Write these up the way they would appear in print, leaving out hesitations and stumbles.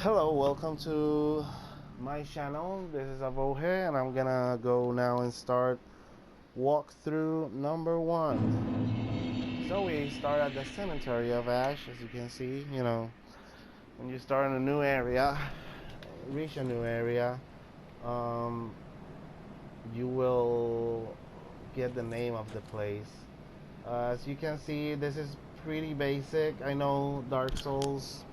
Hello, welcome to my channel. This is Avohe, and I'm gonna go now and start walkthrough number 1. So we start at the cemetery of Ash, as you can see. When you start in a new area, reach a new area, um, you will get the name of the place. As you can see, this is pretty basic. I know Dark Souls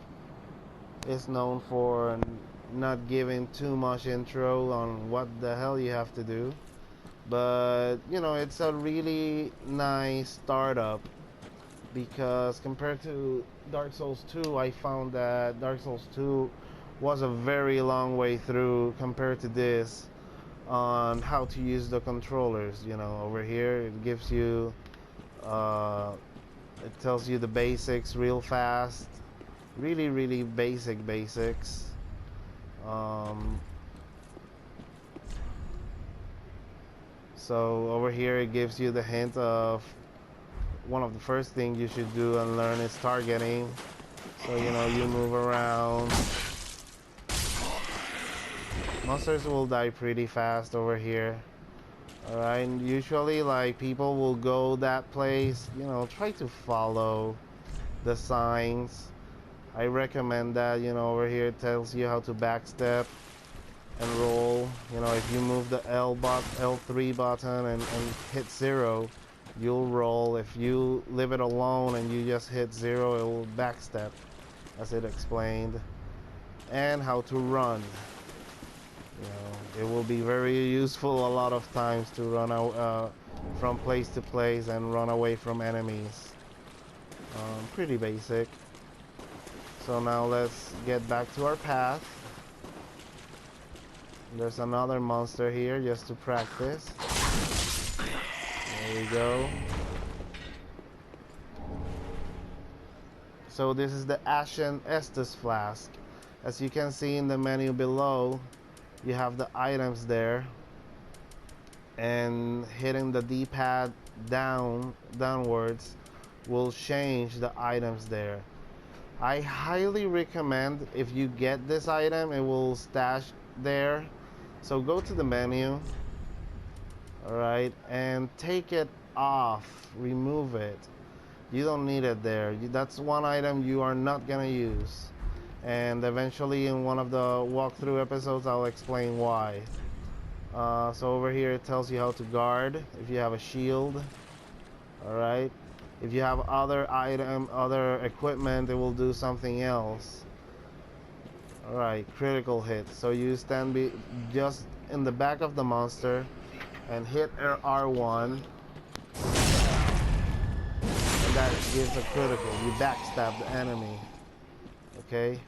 is known for not giving too much intro on what the hell you have to do, but it's a really nice startup, because compared to Dark Souls 2, I found that Dark Souls 2 was a very long way through compared to this on how to use the controllers. Over here it gives you it tells you the basics real fast, really basics. So over here it gives you the hint of one of the first things you should do and learn is targeting. So you move around. Monsters will die pretty fast over here. Alright, and usually like people will go that place, try to follow the signs. I recommend that. Over here it tells you how to backstep and roll. If you move the L3 button and hit 0, you'll roll. If you leave it alone and you just hit 0, it will backstep, as it explained. And how to run. It will be very useful a lot of times to run out from place to place and run away from enemies. Pretty basic. So now let's get back to our path. There's another monster here just to practice. There we go. So this is the Ashen Estus Flask. As you can see in the menu below, you have the items there, and hitting the D-pad downwards will change the items there. I highly recommend, if you get this item, it will stash there. So go to the menu, alright, and take it off, remove it. You don't need it there. That's one item you are not gonna use. And eventually in one of the walkthrough episodes I'll explain why. So over here it tells you how to guard if you have a shield. Alright. If you have other equipment, it will do something else. Alright, critical hit. So you stand just in the back of the monster and hit R1. And that gives a critical. You backstab the enemy. Okay?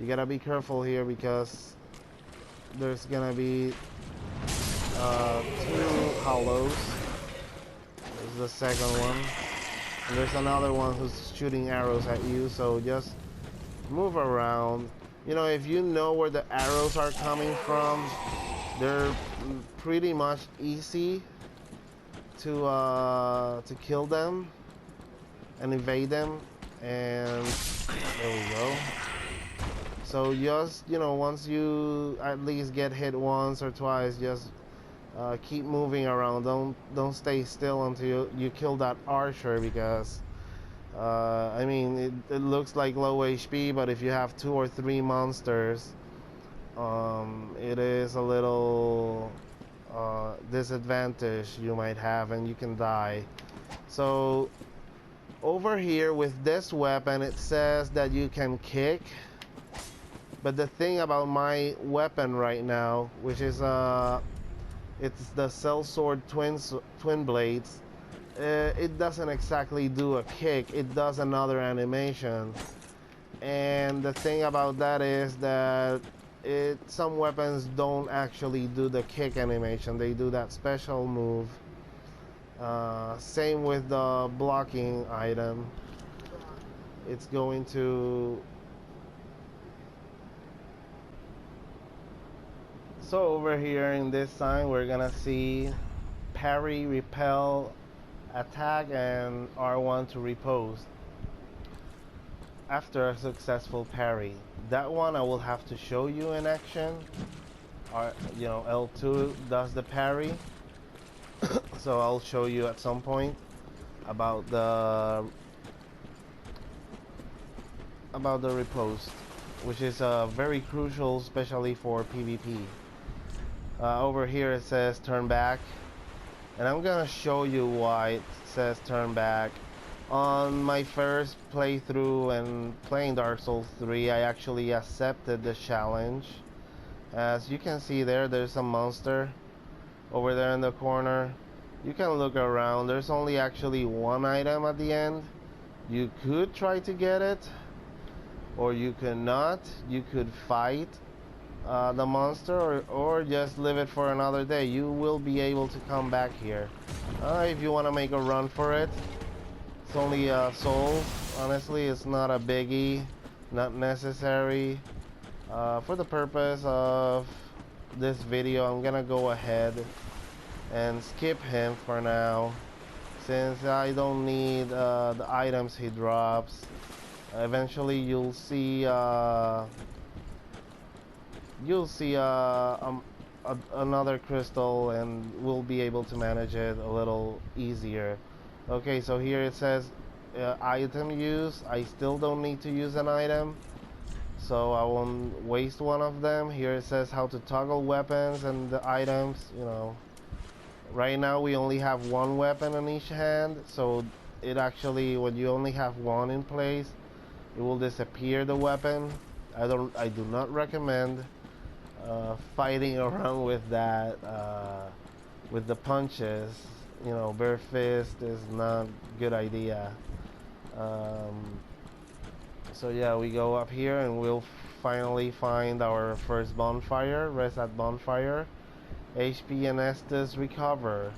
You gotta be careful here because there's gonna be 2 hollows. There's the second one. And there's another one who's shooting arrows at you, so just move around. If you know where the arrows are coming from, they're pretty much easy to kill them and evade them. And there we go. So just, once you at least get hit once or twice, just keep moving around. Don't stay still until you kill that archer, because I mean it looks like low HP, but if you have 2 or 3 monsters, it is a little disadvantage you might have, and you can die. So over here with this weapon, it says that you can kick, but the thing about my weapon right now, which is it's the Sellsword twin blades, it doesn't exactly do a kick, it does another animation. And the thing about that is that some weapons don't actually do the kick animation, they do that special move. Same with the blocking item. It's going to... So over here in this sign, we're gonna see parry, repel, attack, and R1 to repose. after a successful parry. That one I will have to show you in action. Or, you know, L2 does the parry. So I'll show you at some point about the riposte, which is very crucial, especially for PvP. Over here it says turn back, and I'm gonna show you why it says turn back. On my first playthrough and playing Dark Souls 3, I actually accepted the challenge. As you can see there, there's a monster over there in the corner. You can look around. There's only actually one item at the end. You could try to get it, or you could not. You could fight the monster, or just leave it for another day. You will be able to come back here if you want to make a run for it. It's only a soul. Honestly, it's not a biggie, not necessary. For the purpose of this video, I'm gonna go ahead and skip him for now, since I don't need the items he drops. Eventually you'll see another crystal, and we'll be able to manage it a little easier. Okay, so here it says item use. I still don't need to use an item, so I won't waste one of them. Here it says how to toggle weapons and the items. You know, right now we only have one weapon in each hand, so it actually, when you only have one in place, it will disappear the weapon. I do not recommend fighting around with that with the punches. You know, bare fist is not a good idea. So yeah, we go up here and we'll finally find our first bonfire. Rest at bonfire. HP and Estus recover.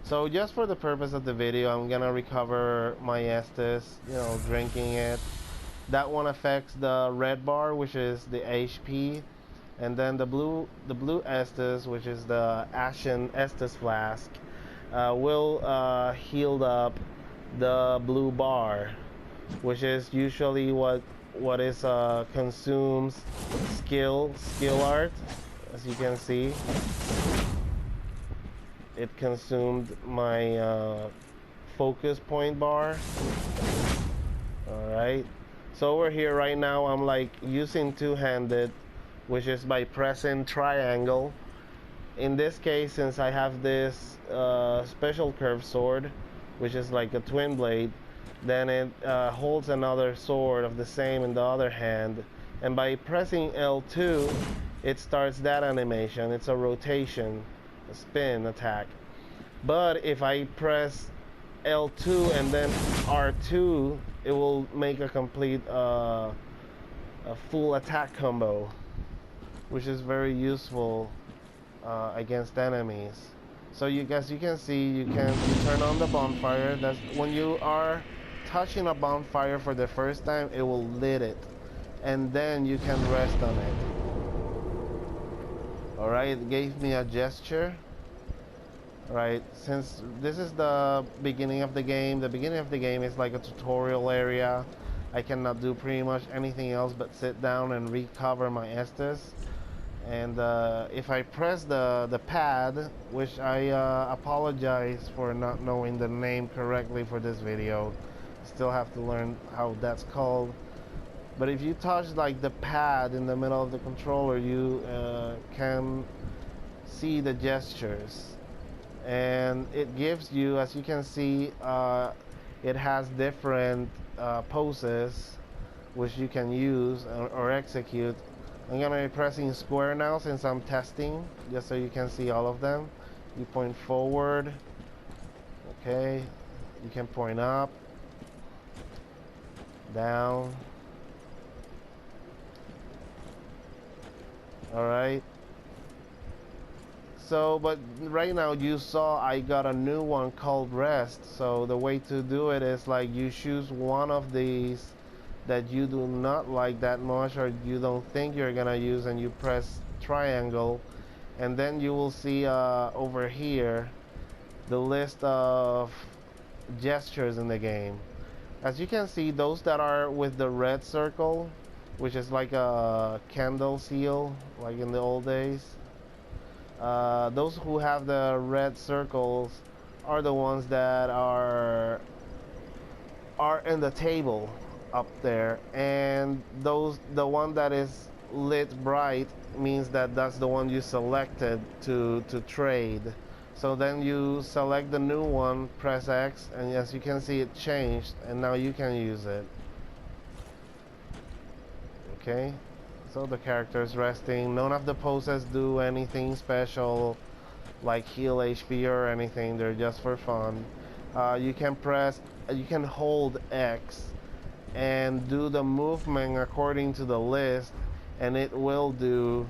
So just for the purpose of the video, I'm gonna recover my Estus, you know, drinking it. That one affects the red bar, which is the HP, and then the blue Estus, which is the Ashen Estus flask, will heal up the blue bar, which is usually what is consumes skill art. As you can see, it consumed my focus point bar. Alright, so over here right now I'm like using two-handed, which is by pressing triangle. In this case, since I have this special curved sword, which is like a twin blade, then it holds another sword of the same in the other hand, and by pressing L2 it starts that animation. It's a rotation, a spin attack. But if I press L2 and then R2, it will make a complete a full attack combo, which is very useful against enemies. So you guys, you can see, you turn on the bonfire. That's when you are touching a bonfire for the first time, it will lit it, and then you can rest on it. Alright, it gave me a gesture. Right, since this is the beginning of the game, is like a tutorial area. I cannot do pretty much anything else but sit down and recover my Estus. And if I press the pad, which I apologize for not knowing the name correctly for this video, still have to learn how that's called. But if you touch like the pad in the middle of the controller, you can see the gestures, and it gives you, as you can see, it has different poses which you can use or execute. I'm gonna be pressing square now since I'm testing, just so you can see all of them. You point forward, okay, you can point up, down. Alright, so but right now you saw I got a new one called rest. So the way to do it is like you choose one of these that you do not like that much, or you don't think you're gonna use, and you press triangle, and then you will see over here the list of gestures in the game. As you can see, those that are with the red circle, which is like a candle seal, like in the old days, those who have the red circles are the ones that are in the table up there, and the one that is lit bright means that that's the one you selected to trade. So then you select the new one, press X, and as you can see, it changed, and now you can use it. Okay, so the character is resting. None of the poses do anything special like heal HP or anything. They're just for fun. You can hold X and do the movement according to the list, and it will do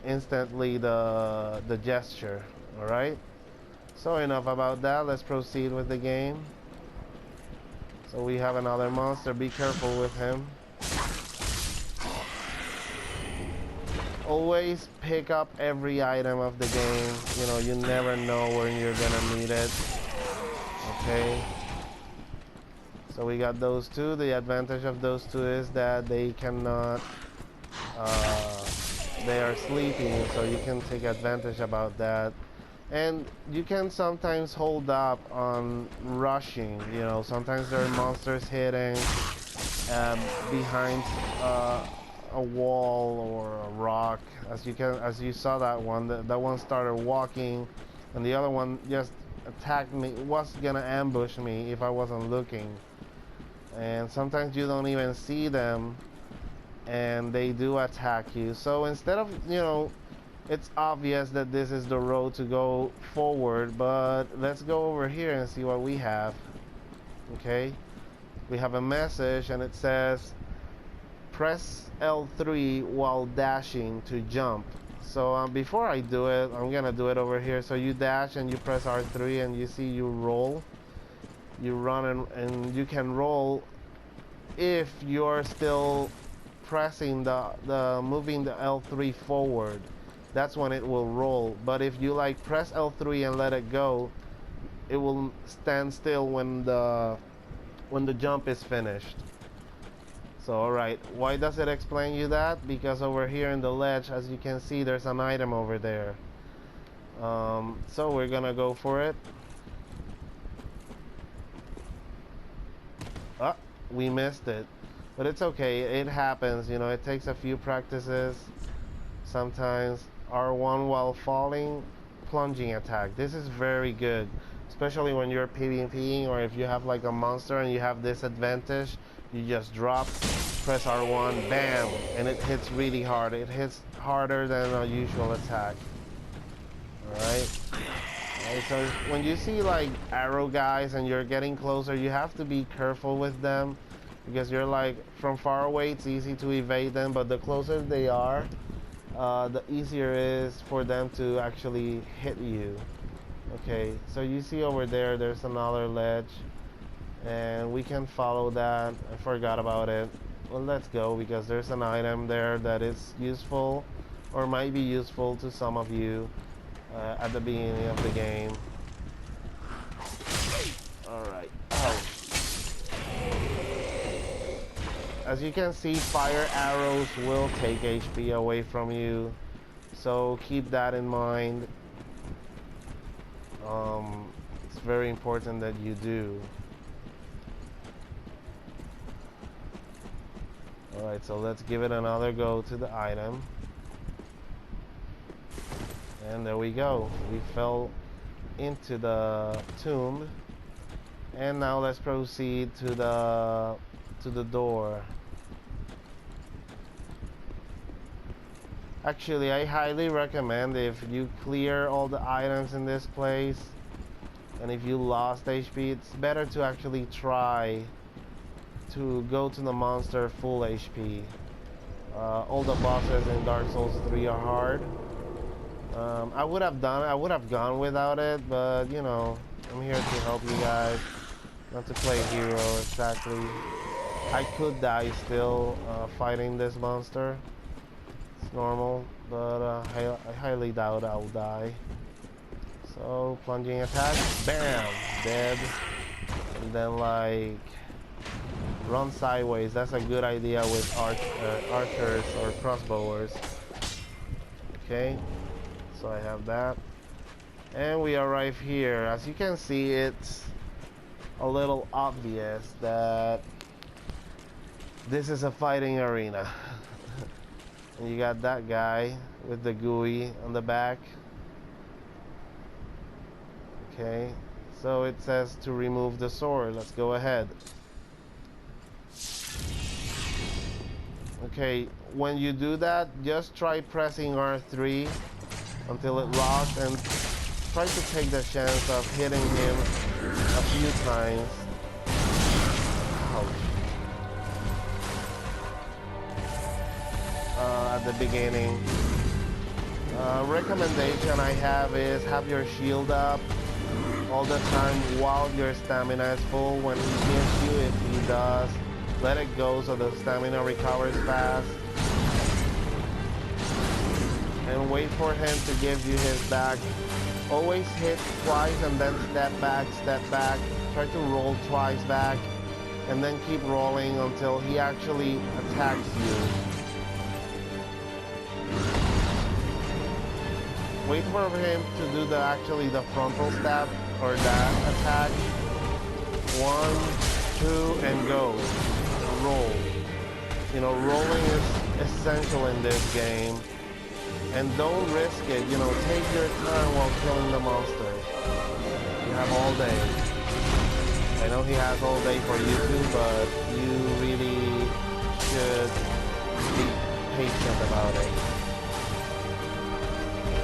instantly the gesture. All right. So enough about that. Let's proceed with the game. So we have another monster. Be careful with him. Always pick up every item of the game. You know, you never know when you're gonna need it. Okay. So we got those two. The advantage of those two is that they cannot, they are sleeping, so you can take advantage about that. And you can sometimes hold up on rushing. You know, sometimes there are monsters hidden behind a wall or a rock. As you saw that one, that one started walking, and the other one just attacked me. Was gonna ambush me if I wasn't looking. And sometimes you don't even see them, and they do attack you. So instead of, you know, it's obvious that this is the road to go forward, but let's go over here and see what we have. Okay, we have a message, and it says press L3 while dashing to jump. So before I do it, I'm gonna do it over here. So you dash and you press R3, and you see you roll. You run and you can roll if you're still pressing the moving the L3 forward. That's when it will roll. But if you like press L3 and let it go, it will stand still when the jump is finished. So alright, why does it explain you that? Because over here in the ledge, as you can see, there's an item over there. So we're gonna go for it. Ah, we missed it. But it's okay, it happens, you know, it takes a few practices. Sometimes R1 while falling, plunging attack. This is very good, especially when you're PvPing, or if you have like a monster and you have this advantage. You just drop, press R1, bam, and it hits really hard. It hits harder than a usual attack. Alright? So when you see like arrow guys and you're getting closer, you have to be careful with them, because you're like, from far away it's easy to evade them, but the closer they are, the easier it is for them to actually hit you. Okay, so you see over there, there's another ledge, and we can follow that. I forgot about it. Well, let's go, because there's an item there that is useful, or might be useful to some of you at the beginning of the game. Alright. Oh. As you can see, fire arrows will take HP away from you, so keep that in mind. It's very important that you do. Alright, so let's give it another go to the item. And there we go. We fell into the tomb. And now let's proceed to the door. Actually, I highly recommend, if you clear all the items in this place, and if you lost HP, it's better to actually try to go to the monster full HP. All the bosses in Dark Souls 3 are hard. I would have gone without it, but you know, I'm here to help you guys, not to play hero exactly. I could die still fighting this monster. It's normal, but I highly doubt I'll die. So plunging attack, bam, dead. and then like run sideways. That's a good idea with archers or crossbowers. Okay, so I have that, and we arrive here. As you can see, it's a little obvious that this is a fighting arena. And you got that guy with the GUI on the back. Okay, so it says to remove the sword. Let's go ahead. Okay, when you do that, just try pressing R3 until it locks and try to take the chance of hitting him a few times. Ouch. At the beginning. Recommendation I have is have your shield up all the time while your stamina is full. When he hits you, if he does, let it go so the stamina recovers fast. And wait for him to give you his back. Always hit twice and then step back. Try to roll twice back and then keep rolling until he actually attacks you. Wait for him to do the frontal stab or that attack. 1, 2, and go. Roll. You know, rolling is essential in this game. And don't risk it. You know, take your time while killing the monster. You have all day. I know he has all day for you too, but you really should be patient about it.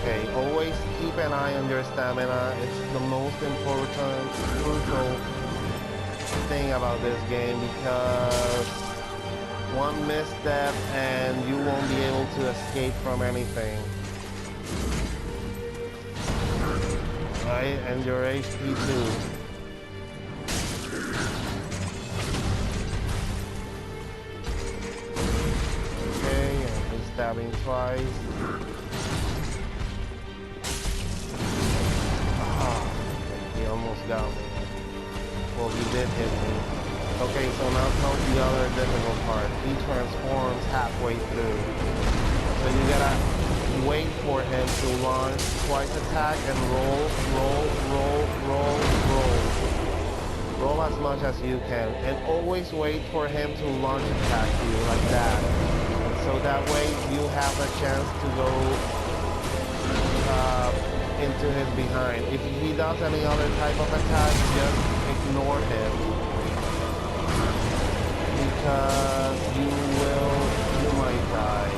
Okay, always keep an eye on your stamina. It's the most important, crucial thing about this game, because one misstep and you won't be able to escape from anything. Right, and your HP too. Okay, and he's stabbing twice. He almost got me. Well, he did hit me. Okay, so now comes the other difficult part. He transforms halfway through. So you gotta wait for him to launch twice attack and roll. Roll as much as you can. And always wait for him to launch attack you like that. So that way you have a chance to go into his behind. If he does any other type of attack, just ignore him, because you might die.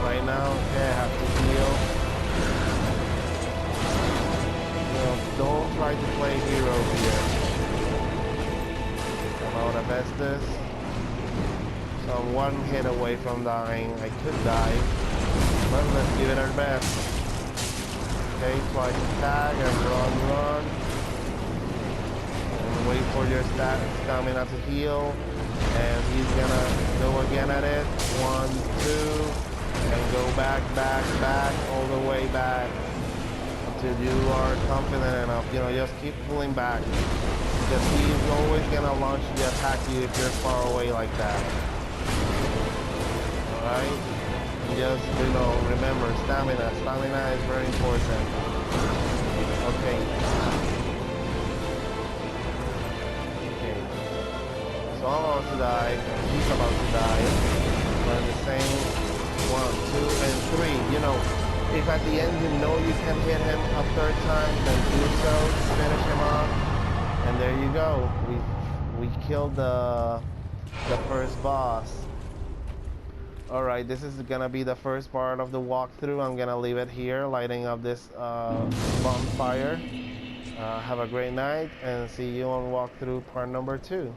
Right now, okay, I have to heal. You know, don't try to play hero here. I'm out of Estes. So I'm one hit away from dying. I could die, but let's give it our best. Okay, twice attack and run. And wait for your stamina to heal. And he's gonna go again at it. 1, 2, and go back, all the way back until you are confident enough. You know, just keep pulling back, because he's always gonna launch the attack you if you're far away like that. All right. Just, you know, remember, stamina is very important. Okay. So I'm about to die, he's about to die. We're the same. 1, 2, and 3. You know, if at the end you know you can hit him a third time, then do so, finish him off, and there you go. We killed the first boss. Alright, this is gonna be the first part of the walkthrough. I'm gonna leave it here, lighting up this bonfire. Have a great night, and see you on walkthrough part number 2.